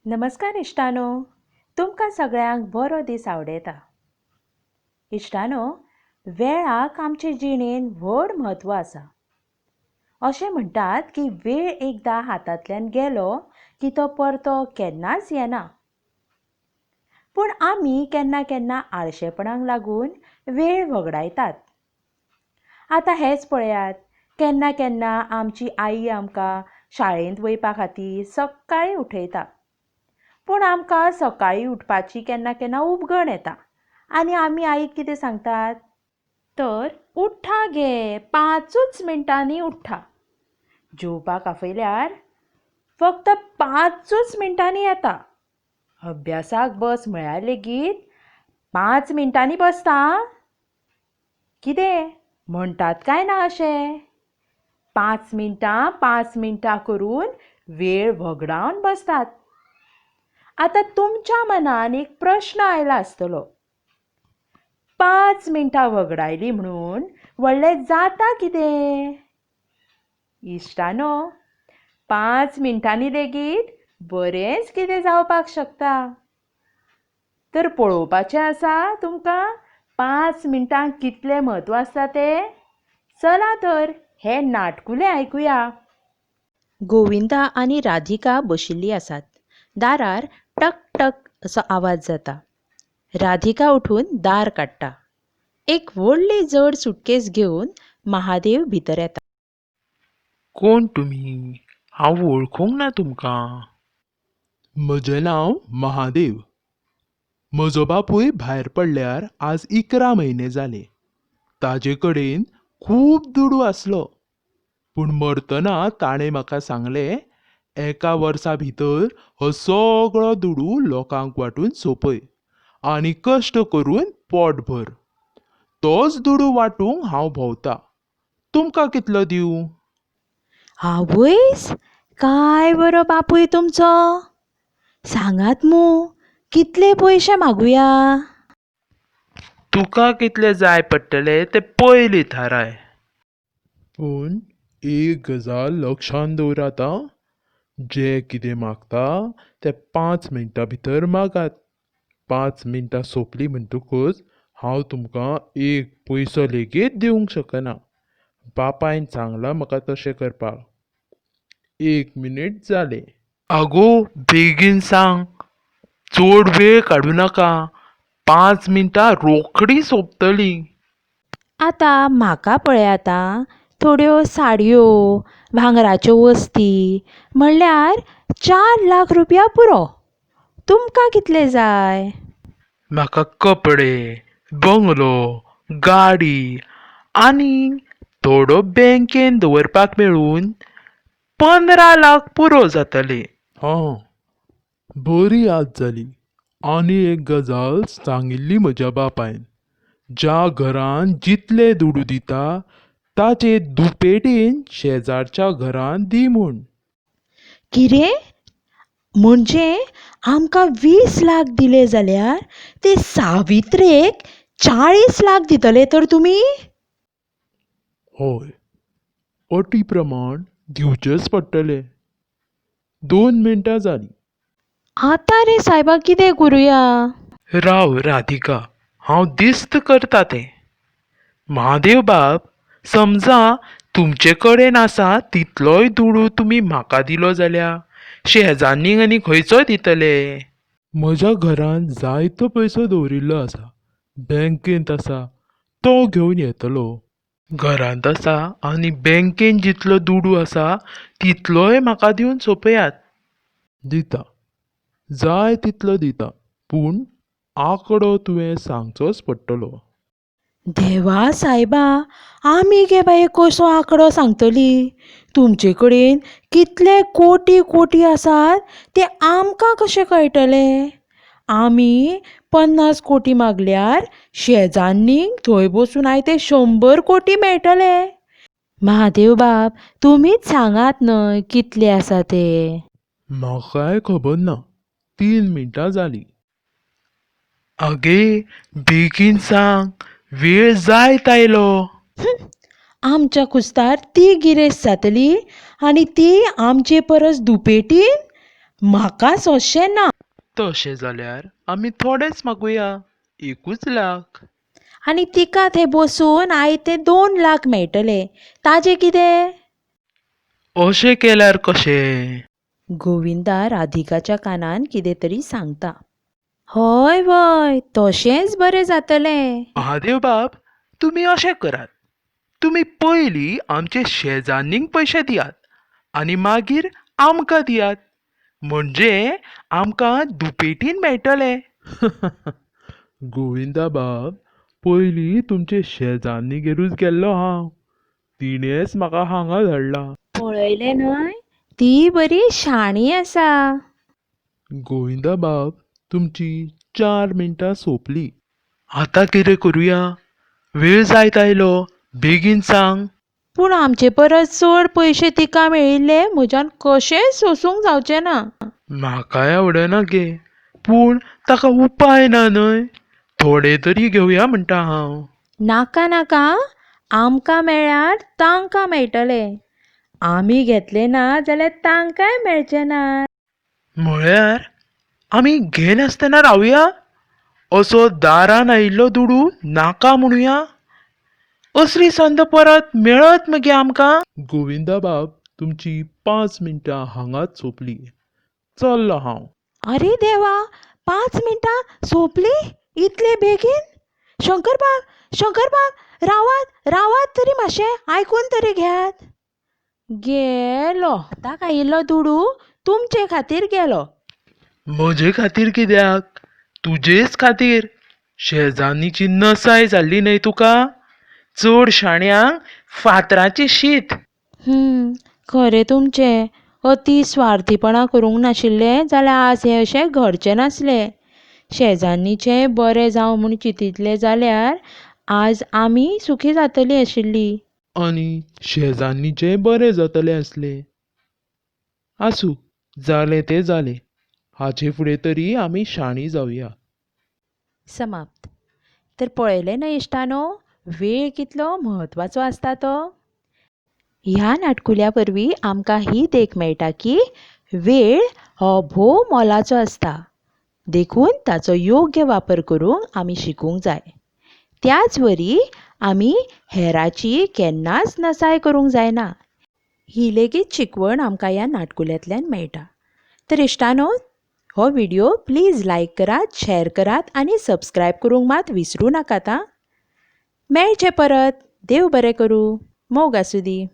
नमस्कार इश्टानो, तुमकां सगळ्यांक बरो दीस आवडेता. इश्टानो, वेळाक आमचे जिणेंत व्हड म्हत्व आसा. अशें म्हणटात की वेळ एकदां हातांतल्यान गेलो की तो परतो केन्नाच येना. पूण आमी केन्ना केन्ना आळशेपणाक लागून वेळ वगडायतात. आतां हेच पळयात, केन्ना केन्ना आमची आई आमकां शाळेंत वयपा खातीर सकाळीं उठयता. पूण आमकां सकाळीं उठपाची केन्ना केन्ना उबगण येता आनी आमी आईक कितें सांगतात, तर उठ्ठा गे 5 मिनटांनी उठ्ठा. जेवपाक आपयल्यार फक्त 5 मिनटांनी येता. अभ्यासाक बस म्हळ्यार लेगीत 5 मिनटांनी बसता. कितें म्हणटात काय ना अशें? 5 मिनटां करून वेळ वगडावन बसतात. आतां तुमच्या मनान एक प्रश्न आयला आसतलो, 5 मिनटां वगडायली म्हणून व्हडलें जाता कितें? इश्टानो, 5 मिनटांनी लेगीत बरेंच कितें जावपाक शकता. तर पळोवपाचें आसा तुमकां 5 मिनटांक कितलें म्हत्व आसता तें? चला तर हें नाटकुलें आयकुया. गोविंदा आनी राधिका बशिल्लीं आसात. दारार टक टक असो आवाज जाता. राधिका उठून दार काडटा. एक व्हडली जड सुटकेस घेवन महादेव भितर येता. कोण तुमी? हांव वळखूंक ना तुमकां. म्हजें नांव महादेव. म्हजो बापूय भायर पडल्यार आज 11 म्हयने जाले. ताजे कडेन खूब दुडू आसलो. पूण मरतना ताणें म्हाका सांगलें, एका वर्सा भितर हो सगळो दुडू लोकांक वांटून सोंपय आनी कश्ट करून पोट भर. तोच दुडू वांटूंक हांव भोंवता. तुमकां कितलो दिवं? आवयस, काय बरो बापूय तुमचो. सांगात मू, कितले पयशे मागुया? तुका कितले जाय पडटले ते पयलीं थाराय. पूण एक गजाल लक्षांत दवरात आं. जें कितें मागता तें 5 मिनटां भितर मागात. 5 मिनटां सोंपलीं म्हणटकूच हांव तुमकां एक पयसो लेगीत दिवंक शकना. बापायन सांगलां म्हाका तशें करपाक. 1 मिनीट जालें. आगो, बेगीन सांग. चड वेळ काडूं नाका. 5 मिनटां रोखडी सोंपतलीं. आतां म्हाका पळयात आं, थोड्यो साडयो, भांगराच्यो वस्ती म्हणल्यार 4 लाख रुपया पुरो. तुमकां कितले जाय? म्हाका कपडे, बंगलो, गाडी आनी थोडो बँकेन दवरपाक मेळून 15 लाख पुरो जातले. हां, बरी याद जाली. आनी एक गजाल सांगिल्ली म्हज्या बापायन. ज्या घरान जितले दुडू दिता ताचे दुपेटीन शेजारच्या घरान दी म्हूण. कितें? म्हणजे आमकां 20 लाख दिले जाल्यार ते सावित्रेक 40 लाख दितले तर तुमी? हय, अटी प्रमाण दिवचेच पडटले. 2 मिनटां जालीं. आतां रे सायबा, कितें करुया? राव राधिका, हांव दिस्त करता तें. महादेव बाब, समजा तुमचे कडेन आसा तितलोय दुडू तुमी म्हाका दिलो जाल्यार शेजान्नीक आनी खंयचो दितले? म्हज्या घरान जायतो पयसो दवरिल्लो आसा. बँकेंत आसा, तो घेवन येतलो. घरांत आसा आनी बँकेन जितलो दुडू आसा तितलोय म्हाका दिवन सोंपयात. दिता. जाय तितलो दिता. पूण आंकडो तुवें सांगचोच पडटलो. देवा सायबा, आमी गे बाये कसो आंकडो सांगतली? तुमचे कडेन कितले कोटी कोटी आसात ते आमकां कशें कळटले? आमी 50 कोटी मागल्यार शेजान्नीक थंय बसून आयते 100 कोटी मेळटले. महादेव बाब, तुमीच सांगात न्हय कितले आसा ते. म्हाकाय खबर ना. 3 मिनटां जालीं. आगे, बेगीन सांग. वेळ जायत आयलो. आमच्या कुस्तार ती गिरेस्त जातली आनी ती आमचे परस दुपेटीन? म्हाका सोंसचें ना. तशें जाल्यार आमी थोडेच मागुया, 1 लाख. आनी तिका थंय बसून आयते 2 लाख मेळटले. ताजें कितें? अशें केल्यार कशें? गोविंदा राधिकाच्या कानान कितें तरी सांगता. हय वय, तशेंच बरें जातलें. महादेव बाब, तुमी अशें करात. तुमी पयलीं आमचे शेजान्नींक पयशे दियात आनी मागीर आमकां दियात. म्हणजे आमकां दुपेटीन मेळटले. गोविंदा बाब, पयलीं तुमचे शेजान्नीगेरूच गेल्लो हांव. तिणेंच म्हाका हांगा धाडला. पळयलें न्हय, ती बरी शाणी आसा. गोविंदा बाब, तुमची 4 मिनटां सोंपली. आतां कितें करुया? वेळ जायत आयलो, बेगीन सांग. पूण आमचे परस चड पयशे तिका मेळिल्ले म्हज्यान कशेंच सोंसूंक जावचें ना. म्हाकाय आवडना गे, पूण ताका उपाय ना न्हय. थोडे तरी घेवया म्हणटा हांव. नाका नाका, आमकां मेळ्ळ्यार तांकां मेळटले. आमी घेतले ना जाल्यार तांकांय मेळचे नात. म्हळ्यार आमी घेनासतना रावया? असो दारान आयिल्लो दुडू नाका म्हणुया? असली संद परत मेळत मगे आमकां? गोविंदा बाब, तुमची 5 मिनटां हांगाच सोंपली. चल्लों हांव. अरे देवा, 5 मिनटां सोंपली इतले बेगीन? शंकरबाब, रावात रावात तरी मातशें, आयकून तरी घेयात. गेलो आतां आयिल्लो दुडू तुमचे खातीर गेलो. म्हजे खातीर कित्याक? तुजेच खातीर. शेजान्नीची नसाय जाल्ली न्हय तुका? चड शाण्यांक फातराची शीत. खरें तुमचें. अती स्वार्थीपणां करूंक नाशिल्लें जाल्यार आज हें अशें घडचें नासलें. शेजान्नीचें बरें जावं म्हूण चिंतिल्लें जाल्यार आज आमी सुखी जातलीं आशिल्लीं. आनी शेजान्नीचें बरें जातलें आसलें. आसूं, जालें तें जालें. हाचे फुडें तरी आमी शाणीं जावया. समाप्त. तर पळयलें न्हय इश्टानो, वेळ कितलो म्हत्वाचो आसता तो. ह्या नाटकुल्या वरवीं आमकां ही देख मेळटा की वेळ हो भोव मोलाचो आसता. देखून ताचो योग्य वापर करूंक आमी शिकूंक जाय. त्याच वरी आमी हेराची केन्नाच नसाय करूंक जायना. ही लेगीत शिकवण आमकां ह्या नाटकुल्यांतल्यान मेळटा. तर इश्टानो, हो व्हिडिओ प्लीज लायक करात, शेअर करात आनी सबस्क्रायब करूंक मात विसरूं नाकात आं. मेळचे परत. देव बरें करूं. मोग आसूं दी.